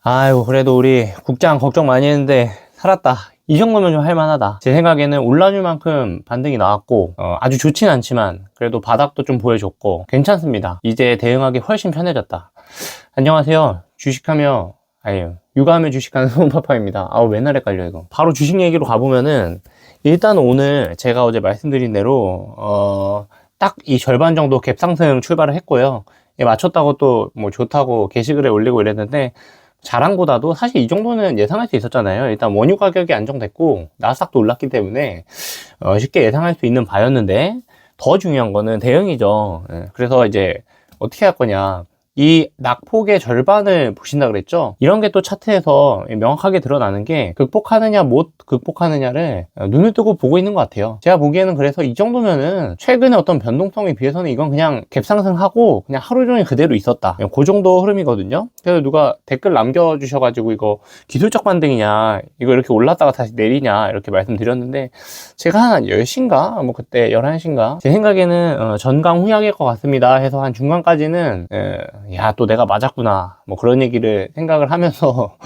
아이고, 그래도 우리 국장 걱정 많이 했는데 살았다. 이 정도면 좀 할만하다. 제 생각에는 올라줄 만큼 반등이 나왔고 아주 좋진 않지만 그래도 바닥도 좀 보여줬고 괜찮습니다. 이제 대응하기 훨씬 편해졌다. 안녕하세요. 주식하며 육아하며 주식하는 손파파입니다. 아우, 맨날 헷갈려 이거. 바로 주식 얘기로 가보면은 일단 오늘 제가 어제 말씀드린 대로 딱 이 절반 정도 갭 상승 출발을 했고요. 맞췄다고 또 뭐 좋다고 게시글에 올리고 이랬는데 자랑보다도 사실 이 정도는 예상할 수 있었잖아요. 일단 원유 가격이 안정됐고 나스닥도 올랐기 때문에 쉽게 예상할 수 있는 바였는데 더 중요한 거는 대응이죠. 그래서 이제 어떻게 할 거냐, 이 낙폭의 절반을 보신다 그랬죠. 이런 게 또 차트에서 명확하게 드러나는 게 극복하느냐 못 극복하느냐를 눈을 뜨고 보고 있는 것 같아요. 제가 보기에는 그래서 이 정도면은 최근에 어떤 변동성에 비해서는 이건 그냥 갭 상승하고 그냥 하루 종일 그대로 있었다, 그 정도 흐름이거든요. 그래서 누가 댓글 남겨주셔가지고 이거 기술적 반등이냐, 이거 이렇게 올랐다가 다시 내리냐 이렇게 말씀드렸는데 제가 한 10시인가 뭐 그때 11시인가 제 생각에는 전강 후약일 것 같습니다 해서 한 중간까지는 야, 또 내가 맞았구나 뭐 그런 얘기를 생각을 하면서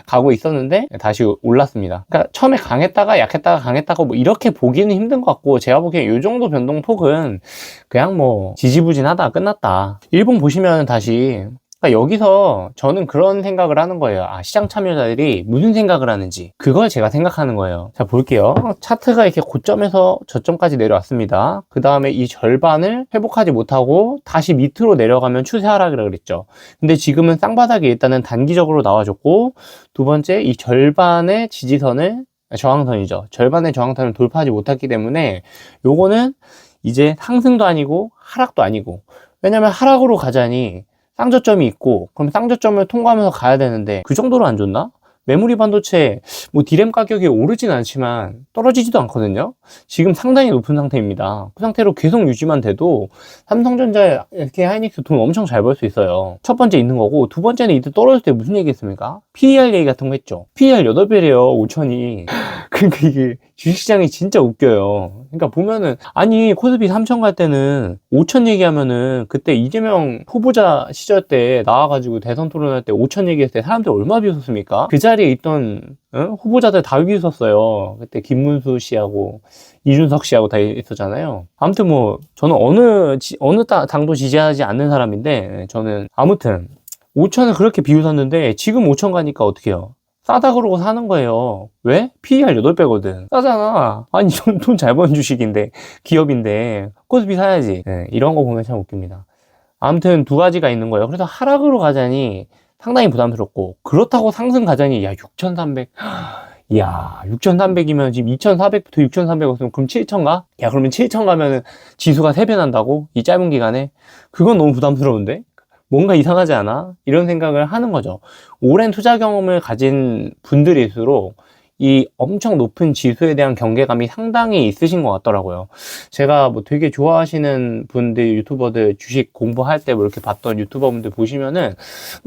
가고 있었는데 다시 올랐습니다. 그러니까 처음에 강했다가 약했다가 강했다고 뭐 이렇게 보기는 힘든 것 같고, 제가 보기엔 이 정도 변동폭은 그냥 뭐 지지부진하다 끝났다. 일본 보시면 다시, 그러니까 여기서 저는 그런 생각을 하는 거예요. 아, 시장 참여자들이 무슨 생각을 하는지 그걸 제가 생각하는 거예요. 자, 볼게요. 차트가 이렇게 고점에서 저점까지 내려왔습니다. 그 다음에 이 절반을 회복하지 못하고 다시 밑으로 내려가면 추세 하락이라고 그랬죠. 근데 지금은 쌍바닥이 일단은 단기적으로 나와줬고, 두 번째 이 절반의 지지선을, 저항선이죠, 절반의 저항선을 돌파하지 못했기 때문에 요거는 이제 상승도 아니고 하락도 아니고, 왜냐면 하락으로 가자니 쌍저점이 있고 그럼 쌍저점을 통과하면서 가야 되는데 그 정도로 안 좋나? 메모리 반도체 뭐 디램 가격이 오르진 않지만 떨어지지도 않거든요. 지금 상당히 높은 상태입니다. 그 상태로 계속 유지만 돼도 삼성전자, SK 하이닉스 돈 엄청 잘 벌 수 있어요. 첫 번째 있는 거고, 두 번째는 이때 떨어질 때 무슨 얘기 했습니까? PER 얘기 같은 거 했죠. PER 8배래요 5천이. 그러니까 이게 주식시장이 진짜 웃겨요. 그러니까 보면은, 아니 코스피 3천 갈 때는 5천 얘기하면은 그때 이재명 후보자 시절 때 나와가지고 대선 토론할 때 5천 얘기했을 때 사람들 얼마 비웃었습니까? 그 자리에 있던 후보자들 다 비웃었어요. 그때 김문수 씨하고 이준석 씨하고 다 있었잖아요. 아무튼 뭐 저는 어느 당도 지지하지 않는 사람인데, 저는 아무튼 5천을 그렇게 비웃었는데 지금 5천 가니까 어떻게 해요? 싸다 그러고 사는 거예요. 왜? PER 8배거든. 싸잖아. 아니, 돈 잘 버는 주식인데, 기업인데, 코스피 사야지. 네, 이런 거 보면 참 웃깁니다. 아무튼 두 가지가 있는 거예요. 그래서 하락으로 가자니 상당히 부담스럽고, 그렇다고 상승 가자니, 야, 6,300. 이야, 6,300이면 지금 2,400부터 6,300 왔으면 그럼 7,000 가? 야, 그러면 7,000 가면은 지수가 3배 난다고? 이 짧은 기간에? 그건 너무 부담스러운데? 뭔가 이상하지 않아? 이런 생각을 하는 거죠. 오랜 투자 경험을 가진 분들일수록 이 엄청 높은 지수에 대한 경계감이 상당히 있으신 것 같더라고요. 제가 뭐 되게 좋아하시는 분들, 유튜버들 주식 공부할 때 뭐 이렇게 봤던 유튜버분들 보시면은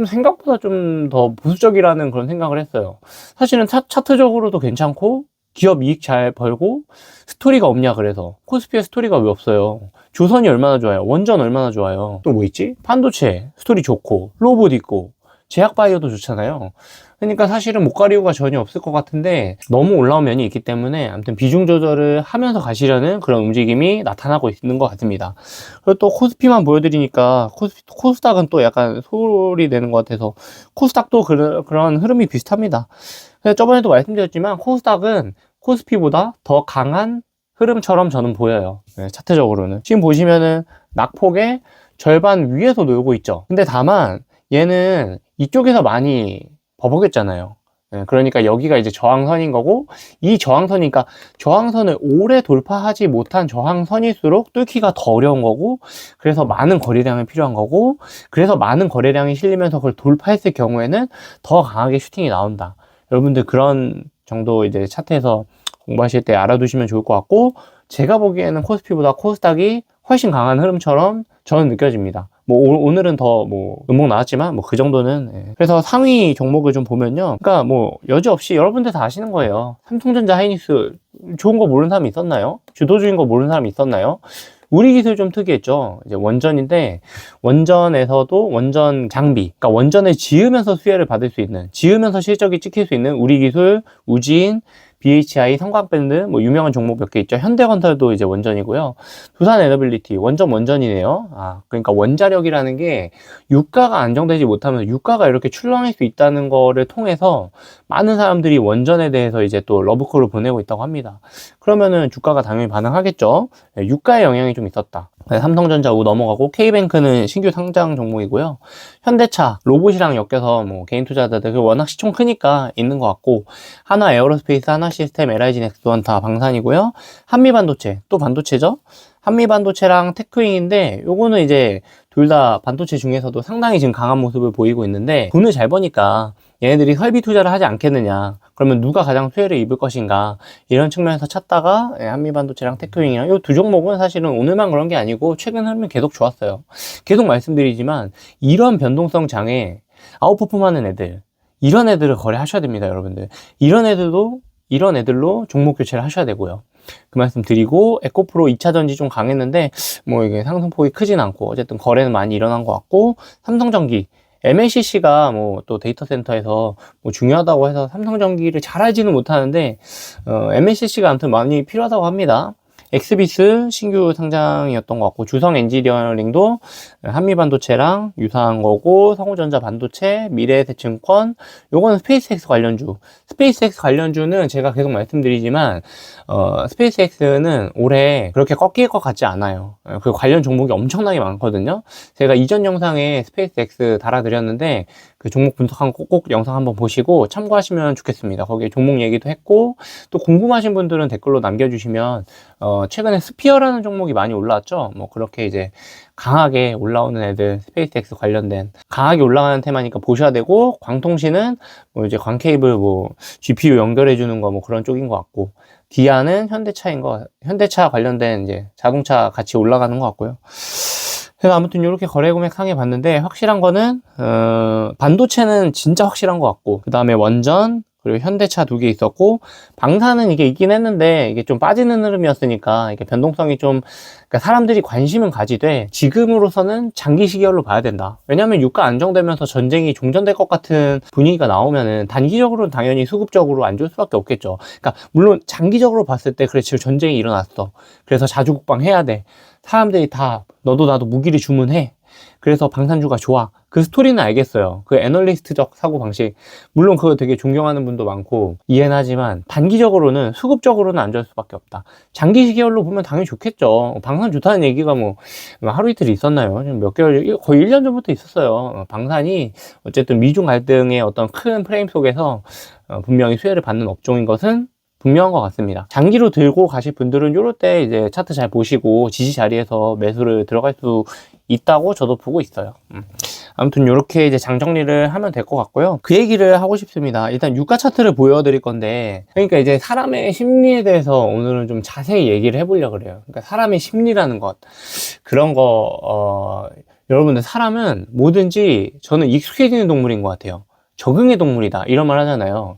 생각보다 좀 더 보수적이라는 그런 생각을 했어요. 사실은 차트적으로도 괜찮고 기업 이익 잘 벌고 스토리가 없냐, 그래서 코스피에 스토리가 왜 없어요? 조선이 얼마나 좋아요, 원전 얼마나 좋아요, 또 뭐 있지? 반도체 스토리 좋고 로봇 있고 제약바이오도 좋잖아요. 그러니까 사실은 못 가리고가 전혀 없을 것 같은데 너무 올라온 면이 있기 때문에 아무튼 비중 조절을 하면서 가시려는 그런 움직임이 나타나고 있는 것 같습니다. 그리고 또 코스피만 보여드리니까 코스닥은 또 약간 소리 내는 것 같아서, 코스닥도 그런 흐름이 비슷합니다. 그래서 저번에도 말씀드렸지만 코스닥은 코스피보다 더 강한 흐름처럼 저는 보여요. 네, 차트적으로는 지금 보시면은 낙폭의 절반 위에서 놀고 있죠. 근데 다만 얘는 이쪽에서 많이 버벅였잖아요. 네, 그러니까 여기가 이제 저항선인 거고, 이 저항선이니까 저항선을 오래 돌파하지 못한 저항선일수록 뚫기가 더 어려운 거고, 그래서 많은 거래량이 필요한 거고, 그래서 많은 거래량이 실리면서 그걸 돌파했을 경우에는 더 강하게 슈팅이 나온다. 여러분들 그런 정도 이제 차트에서 공부하실 때 알아두시면 좋을 것 같고, 제가 보기에는 코스피보다 코스닥이 훨씬 강한 흐름처럼 저는 느껴집니다. 뭐 오늘은 더 뭐 음목 나왔지만 뭐 그 정도는. 예. 그래서 상위 종목을 좀 보면요, 그러니까 뭐 여지없이 여러분들 다 아시는 거예요. 삼성전자, 하이닉스 좋은 거 모르는 사람이 있었나요? 주도주인 거 모르는 사람이 있었나요? 우리 기술 좀 특이했죠. 이제 원전인데 원전에서도 원전 장비, 그러니까 원전을 지으면서 수혜를 받을 수 있는, 지으면서 실적이 찍힐 수 있는 우리 기술, 우진, BHI, 성광밴드, 뭐 유명한 종목 몇 개 있죠. 현대건설도 이제 원전이고요. 두산 에너빌리티 원전이네요. 그러니까 원자력이라는 게 유가가 안정되지 못하면 유가가 이렇게 출렁일 수 있다는 거를 통해서 많은 사람들이 원전에 대해서 이제 또 러브콜을 보내고 있다고 합니다. 그러면은 주가가 당연히 반응하겠죠. 유가의 영향이 좀 있었다. 삼성전자 우 넘어가고, K뱅크는 신규 상장 종목이고요. 현대차 로봇이랑 엮여서 뭐 개인 투자자들 워낙 시총 크니까 있는 것 같고, 하나 에어로스페이스, 하나 시스템, LIG 넥스원 다 방산이고요. 한미반도체 또 반도체죠. 한미반도체랑 테크윙인데 요거는 이제 둘 다 반도체 중에서도 상당히 지금 강한 모습을 보이고 있는데, 돈을 잘 버니까 얘네들이 설비 투자를 하지 않겠느냐, 그러면 누가 가장 수혜를 입을 것인가, 이런 측면에서 찾다가 한미반도체랑 테크윙이랑 이 두 종목은 사실은 오늘만 그런 게 아니고 최근 흐름이 계속 좋았어요. 계속 말씀드리지만 이런 변동성 장에 아웃퍼폼하는 애들, 이런 애들을 거래하셔야 됩니다, 여러분들. 이런 애들로 종목 교체를 하셔야 되고요. 그 말씀 드리고, 에코프로 2차전지 좀 강했는데 뭐 이게 상승폭이 크진 않고 어쨌든 거래는 많이 일어난 것 같고, 삼성전기 MLCC가 뭐 또 데이터 센터에서 뭐 중요하다고 해서 삼성전기를 잘 알지는 못하는데 MLCC가 아무튼 많이 필요하다고 합니다. 엑스비스 신규 상장이었던 것 같고, 주성 엔지니어링도 한미반도체랑 유사한 거고, 성우전자 반도체, 미래에셋증권, 요거는 스페이스X 관련주. 스페이스X 관련주는 제가 계속 말씀드리지만 스페이스X는 올해 그렇게 꺾일 것 같지 않아요. 그 관련 종목이 엄청나게 많거든요. 제가 이전 영상에 스페이스X 달아드렸는데 그 종목 분석한 꼭 영상 한번 보시고 참고하시면 좋겠습니다. 거기에 종목 얘기도 했고, 또 궁금하신 분들은 댓글로 남겨주시면 최근에 스피어라는 종목이 많이 올라왔죠. 뭐 그렇게 이제 강하게 올라오는 애들, 스페이스X 관련된 강하게 올라가는 테마니까 보셔야 되고, 광통신은 뭐 이제 광케이블 뭐 GPU 연결해 주는 거 뭐 그런 쪽인 것 같고, 디아는 현대차 관련된 이제 자동차 같이 올라가는 것 같고요. 그래서 아무튼 이렇게 거래 금액 상해 봤는데, 확실한 거는 반도체는 진짜 확실한 것 같고, 그 다음에 원전, 그리고 현대차 두 개 있었고, 방사는 이게 있긴 했는데 이게 좀 빠지는 흐름이었으니까 이게 변동성이 좀, 그러니까 사람들이 관심은 가지되 지금으로서는 장기 시기열로 봐야 된다. 왜냐하면 유가 안정되면서 전쟁이 종전될 것 같은 분위기가 나오면은 단기적으로는 당연히 수급적으로 안 좋을 수밖에 없겠죠. 그러니까 물론 장기적으로 봤을 때 그래, 지금 전쟁이 일어났어, 그래서 자주국방 해야 돼, 사람들이 다 너도 나도 무기를 주문해, 그래서 방산주가 좋아, 그 스토리는 알겠어요. 그 애널리스트적 사고방식, 물론 그거 되게 존경하는 분도 많고 이해는 하지만 단기적으로는, 수급적으로는 안 좋을 수밖에 없다. 장기 시계열로 보면 당연히 좋겠죠. 방산 좋다는 얘기가 뭐 하루 이틀 있었나요? 몇 개월, 거의 1년 전부터 있었어요. 방산이 어쨌든 미중 갈등의 어떤 큰 프레임 속에서 분명히 수혜를 받는 업종인 것은 분명한 것 같습니다. 장기로 들고 가실 분들은 요럴 때 이제 차트 잘 보시고 지지 자리에서 매수를 들어갈 수 있다고 저도 보고 있어요. 아무튼 이렇게 이제 장 정리를 하면 될 것 같고요. 그 얘기를 하고 싶습니다. 일단 유가 차트를 보여드릴 건데, 그러니까 이제 사람의 심리에 대해서 오늘은 좀 자세히 얘기를 해보려고 그래요. 그러니까 사람의 심리라는 것, 그런 거 여러분들, 사람은 뭐든지 저는 익숙해지는 동물인 것 같아요. 적응의 동물이다, 이런 말 하잖아요.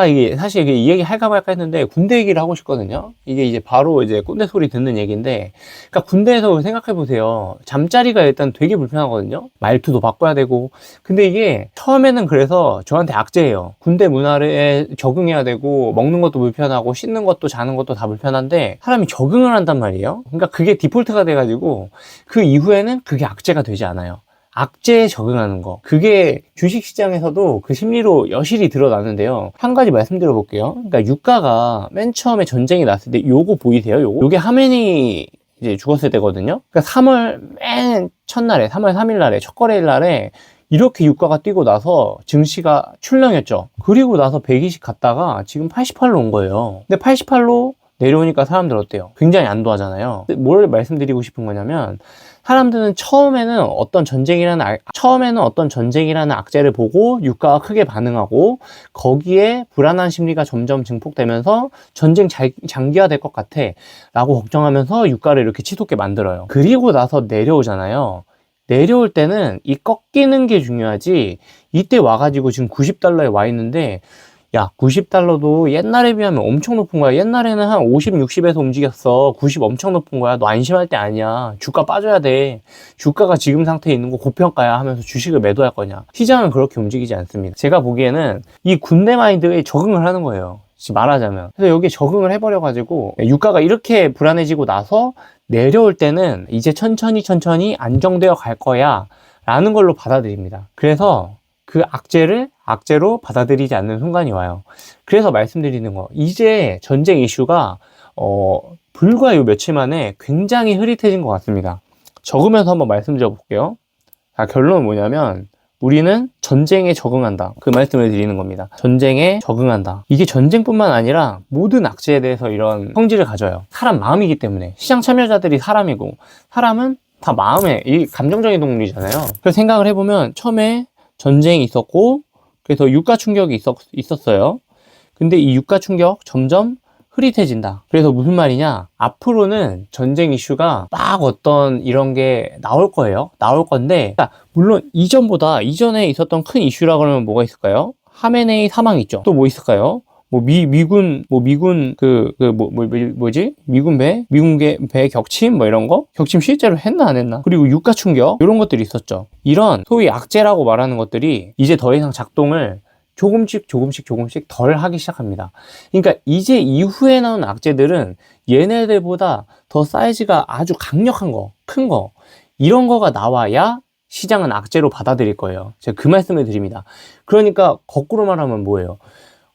이게 사실 이 얘기 할까 말까 했는데 군대 얘기를 하고 싶거든요. 이게 이제 바로 이제 꼰대 소리 듣는 얘기인데, 그러니까 군대에서 생각해 보세요. 잠자리가 일단 되게 불편하거든요. 말투도 바꿔야 되고. 근데 이게 처음에는 그래서 저한테 악재예요. 군대 문화에 적응해야 되고, 먹는 것도 불편하고, 씻는 것도 자는 것도 다 불편한데 사람이 적응을 한단 말이에요. 그러니까 그게 디폴트가 돼가지고 그 이후에는 그게 악재가 되지 않아요. 악재에 적응하는 거, 그게 주식시장에서도 그 심리로 여실히 드러나는데요. 한 가지 말씀드려 볼게요. 그러니까 유가가 맨 처음에 전쟁이 났을 때 요거 보이세요? 요게 하메니 이제 죽었을 때거든요. 그러니까 3월 맨 첫날에, 3월 3일 날에, 첫 거래일 날에 이렇게 유가가 뛰고 나서 증시가 출렁였죠. 그리고 나서 120 갔다가 지금 88로 온 거예요. 근데 88로 내려오니까 사람들 어때요? 굉장히 안도하잖아요. 뭘 말씀드리고 싶은 거냐면, 사람들은 처음에는 어떤 전쟁이라는 악재를 보고 유가가 크게 반응하고, 거기에 불안한 심리가 점점 증폭되면서 전쟁 장기화될 것 같아 라고 걱정하면서 유가를 이렇게 치솟게 만들어요. 그리고 나서 내려오잖아요. 내려올 때는 이 꺾이는 게 중요하지, 이때 와가지고 지금 $90에 와 있는데 야, 90달러도 옛날에 비하면 엄청 높은 거야. 옛날에는 한 50, 60에서 움직였어. 90 엄청 높은 거야. 너 안심할 때 아니야. 주가 빠져야 돼. 주가가 지금 상태에 있는 거 고평가야 하면서 주식을 매도할 거냐. 시장은 그렇게 움직이지 않습니다. 제가 보기에는 이 군대 마인드에 적응을 하는 거예요. 말하자면. 그래서 여기에 적응을 해버려가지고 유가가 이렇게 불안해지고 나서 내려올 때는 이제 천천히 안정되어 갈 거야 라는 걸로 받아들입니다. 그래서 그 악재로 받아들이지 않는 순간이 와요. 그래서 말씀드리는 거, 이제 전쟁 이슈가 불과 요 며칠 만에 굉장히 흐릿해진 것 같습니다. 적으면서 한번 말씀드려 볼게요. 자, 결론은 뭐냐면 우리는 전쟁에 적응한다. 그 말씀을 드리는 겁니다. 전쟁에 적응한다. 이게 전쟁뿐만 아니라 모든 악재에 대해서 이런 성질을 가져요. 사람 마음이기 때문에. 시장 참여자들이 사람이고, 사람은 다 마음에, 이 감정적인 동물이잖아요. 그래서 생각을 해보면 처음에 전쟁이 있었고, 그래서 유가 충격이 있었어요. 근데 이 유가 충격 점점 흐릿해진다. 그래서 무슨 말이냐? 앞으로는 전쟁 이슈가 막 어떤 이런 게 나올 거예요. 나올 건데, 물론 이전에 있었던 큰 이슈라 그러면 뭐가 있을까요? 하메네이 사망 있죠. 또 뭐 있을까요? 미군 배 격침 뭐 이런 거? 격침 실제로 했나 안 했나? 그리고 유가 충격 이런 것들이 있었죠. 이런 소위 악재라고 말하는 것들이 이제 더 이상 작동을 조금씩 덜 하기 시작합니다. 그러니까 이제 이후에 나온 악재들은 얘네들보다 더 사이즈가 아주 강력한 거, 큰 거, 이런 거가 나와야 시장은 악재로 받아들일 거예요. 제가 그 말씀을 드립니다. 그러니까 거꾸로 말하면 뭐예요?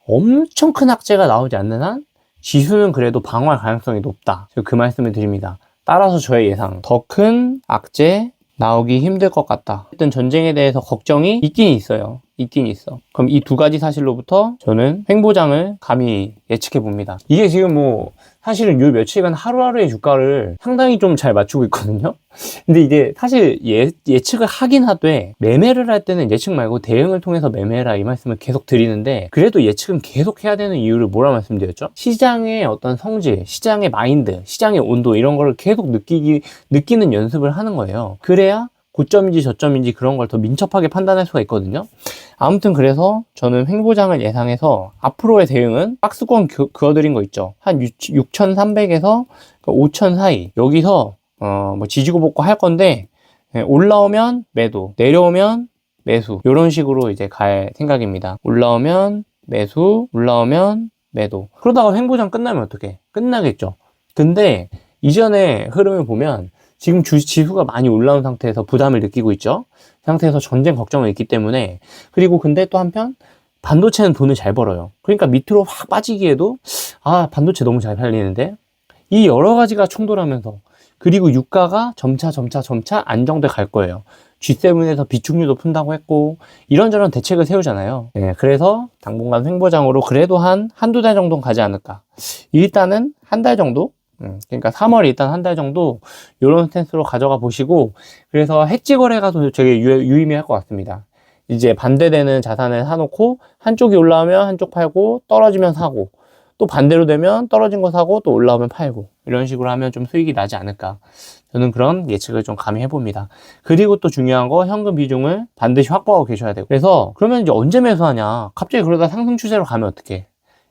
엄청 큰 악재가 나오지 않는 한 지수는 그래도 방어할 가능성이 높다. 제가 그 말씀을 드립니다. 따라서 저의 예상, 더 큰 악재 나오기 힘들 것 같다. 어쨌든 전쟁에 대해서 걱정이 있긴 있어요. 그럼 이 두 가지 사실로부터 저는 횡보장을 감히 예측해 봅니다. 이게 지금 사실은 요 며칠간 하루하루의 주가를 상당히 좀 잘 맞추고 있거든요. 근데 이게 사실 예측을 하긴 하되, 매매를 할 때는 예측 말고 대응을 통해서 매매해라 이 말씀을 계속 드리는데, 그래도 예측은 계속 해야 되는 이유를 뭐라 말씀드렸죠? 시장의 어떤 성질, 시장의 마인드, 시장의 온도 이런 거를 계속 느끼는 연습을 하는 거예요. 그래야 고점인지 저점인지 그런 걸 더 민첩하게 판단할 수가 있거든요. 아무튼 그래서 저는 횡보장을 예상해서 앞으로의 대응은 박스권 그어드린 거 있죠. 한 6,300에서 5,000 사이. 여기서 지지고 볶고 할 건데, 올라오면 매도, 내려오면 매수. 이런 식으로 이제 갈 생각입니다. 올라오면 매수, 올라오면 매도. 그러다가 횡보장 끝나면 어떡해? 끝나겠죠. 근데 이전의 흐름을 보면 지금 지수가 많이 올라온 상태에서 부담을 느끼고 있죠. 상태에서 전쟁 걱정이 있기 때문에. 그리고 근데 또 한편 반도체는 돈을 잘 벌어요. 그러니까 밑으로 확 빠지기에도 반도체 너무 잘 팔리는데, 이 여러 가지가 충돌하면서, 그리고 유가가 점차 안정돼 갈 거예요. G7에서 비축류도 푼다고 했고 이런저런 대책을 세우잖아요. 그래서 당분간 횡보장으로 그래도 한두 달 정도는 가지 않을까. 일단은 한 달 정도? 그러니까 3월 일단 한 달 정도 이런 스탠스로 가져가 보시고, 그래서 해지 거래가 되게 유의미할 것 같습니다. 이제 반대되는 자산을 사놓고 한쪽이 올라오면 한쪽 팔고, 떨어지면 사고, 또 반대로 되면 떨어진 거 사고 또 올라오면 팔고, 이런 식으로 하면 좀 수익이 나지 않을까. 저는 그런 예측을 좀 감히 해봅니다. 그리고 또 중요한 거, 현금 비중을 반드시 확보하고 계셔야 되고. 그래서 그러면 이제 언제 매수하냐, 갑자기 그러다 상승 추세로 가면 어떡해.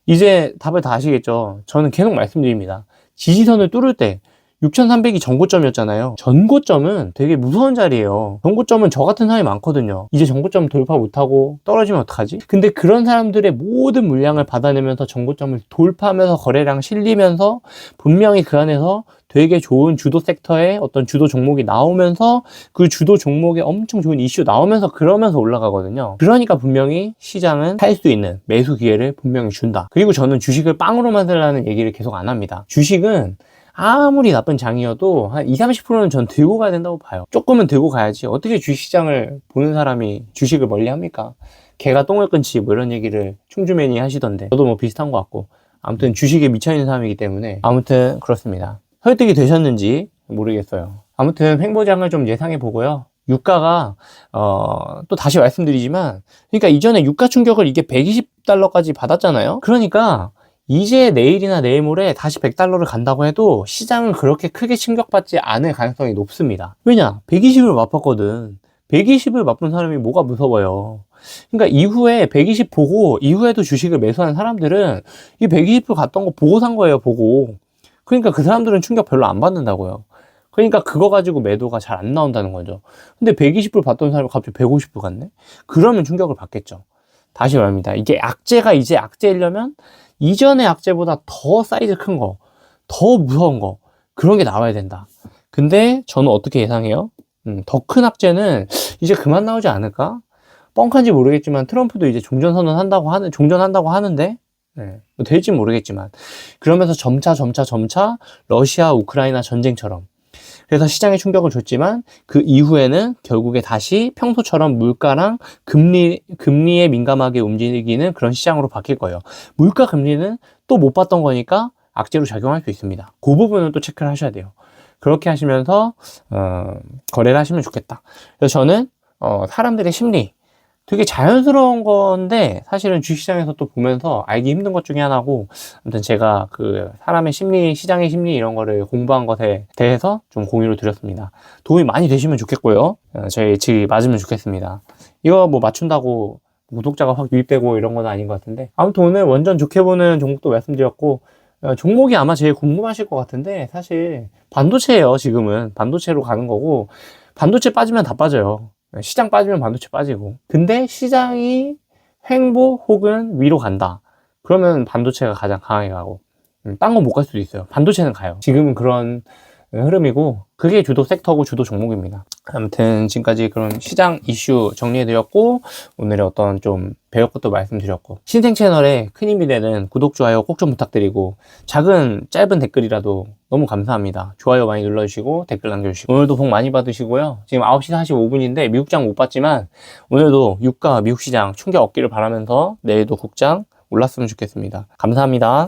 이제 답을 다 아시겠죠. 저는 계속 말씀드립니다. 지지선을 뚫을 때 6,300이 전고점이었잖아요. 전고점은 되게 무서운 자리예요. 전고점은 저 같은 사람이 많거든요. 이제 전고점 돌파 못하고 떨어지면 어떡하지? 근데 그런 사람들의 모든 물량을 받아내면서 전고점을 돌파하면서 거래량 실리면서, 분명히 그 안에서 되게 좋은 주도 섹터의 어떤 주도 종목이 나오면서, 그 주도 종목에 엄청 좋은 이슈 나오면서 그러면서 올라가거든요. 그러니까 분명히 시장은 살 수 있는 매수 기회를 분명히 준다. 그리고 저는 주식을 빵으로 만들라는 얘기를 계속 안 합니다. 주식은 아무리 나쁜 장이어도 한 20-30%는 전 들고 가야 된다고 봐요. 조금은 들고 가야지. 어떻게 주식시장을 보는 사람이 주식을 멀리 합니까? 개가 똥을 끊지 뭐 이런 얘기를 충주맨이 하시던데, 저도 비슷한 것 같고. 아무튼 주식에 미쳐있는 사람이기 때문에 아무튼 그렇습니다. 설득이 되셨는지 모르겠어요. 아무튼 횡보장을 좀 예상해 보고요. 유가가 또 다시 말씀드리지만, 그러니까 이전에 유가 충격을 이게 120달러까지 받았잖아요. 그러니까 이제 내일이나 내일 모레 다시 100달러를 간다고 해도 시장은 그렇게 크게 충격받지 않을 가능성이 높습니다. 왜냐? 120을 맛봤거든. 120을 맛본 사람이 뭐가 무서워요. 그러니까 이후에 120 보고 이후에도 주식을 매수하는 사람들은 이 120불 갔던 거 보고 산 거예요, 보고. 그러니까 그 사람들은 충격 별로 안 받는다고요. 그러니까 그거 가지고 매도가 잘 안 나온다는 거죠. 근데 120불 받던 사람이 갑자기 150불 갔네? 그러면 충격을 받겠죠. 다시 말합니다. 이게 악재가 이제 악재이려면 이전의 악재보다 더 사이즈 큰 거, 더 무서운 거, 그런 게 나와야 된다. 근데 저는 어떻게 예상해요? 더 큰 악재는 이제 그만 나오지 않을까? 뻥칸지 모르겠지만 트럼프도 이제 종전한다고 하는데, 네, 뭐 될지 모르겠지만. 그러면서 점차 러시아 우크라이나 전쟁처럼. 그래서 시장에 충격을 줬지만 그 이후에는 결국에 다시 평소처럼 물가랑 금리에 민감하게 움직이는 그런 시장으로 바뀔 거예요. 물가 금리는 또 못 봤던 거니까 악재로 작용할 수 있습니다. 그 부분은 또 체크를 하셔야 돼요. 그렇게 하시면서 거래를 하시면 좋겠다. 그래서 저는 사람들의 심리, 되게 자연스러운 건데 사실은 주식시장에서 또 보면서 알기 힘든 것 중에 하나고, 아무튼 제가 그 사람의 심리, 시장의 심리 이런 거를 공부한 것에 대해서 좀 공유를 드렸습니다. 도움이 많이 되시면 좋겠고요. 저희 예측이 맞으면 좋겠습니다. 이거 뭐 맞춘다고 구독자가 확 유입되고 이런 건 아닌 것 같은데, 아무튼 오늘 원전 좋게 보는 종목도 말씀드렸고, 종목이 아마 제일 궁금하실 것 같은데 사실 반도체예요. 지금은 반도체로 가는 거고, 반도체 빠지면 다 빠져요. 시장 빠지면 반도체 빠지고. 근데 시장이 횡보 혹은 위로 간다, 그러면 반도체가 가장 강하게 가고, 딴 건 못 갈 수도 있어요. 반도체는 가요. 지금은 그런 흐름이고, 그게 주도 섹터고 주도 종목입니다. 아무튼 지금까지 그런 시장 이슈 정리해드렸고, 오늘의 어떤 좀 배울 것도 말씀드렸고, 신생 채널에 큰 힘이 되는 구독, 좋아요 꼭 좀 부탁드리고, 작은 짧은 댓글이라도 너무 감사합니다. 좋아요 많이 눌러주시고 댓글 남겨주시고, 오늘도 복 많이 받으시고요. 지금 9시 45분인데 미국장 못 봤지만 오늘도 유가 미국 시장 충격 없기를 바라면서 내일도 국장 올랐으면 좋겠습니다. 감사합니다.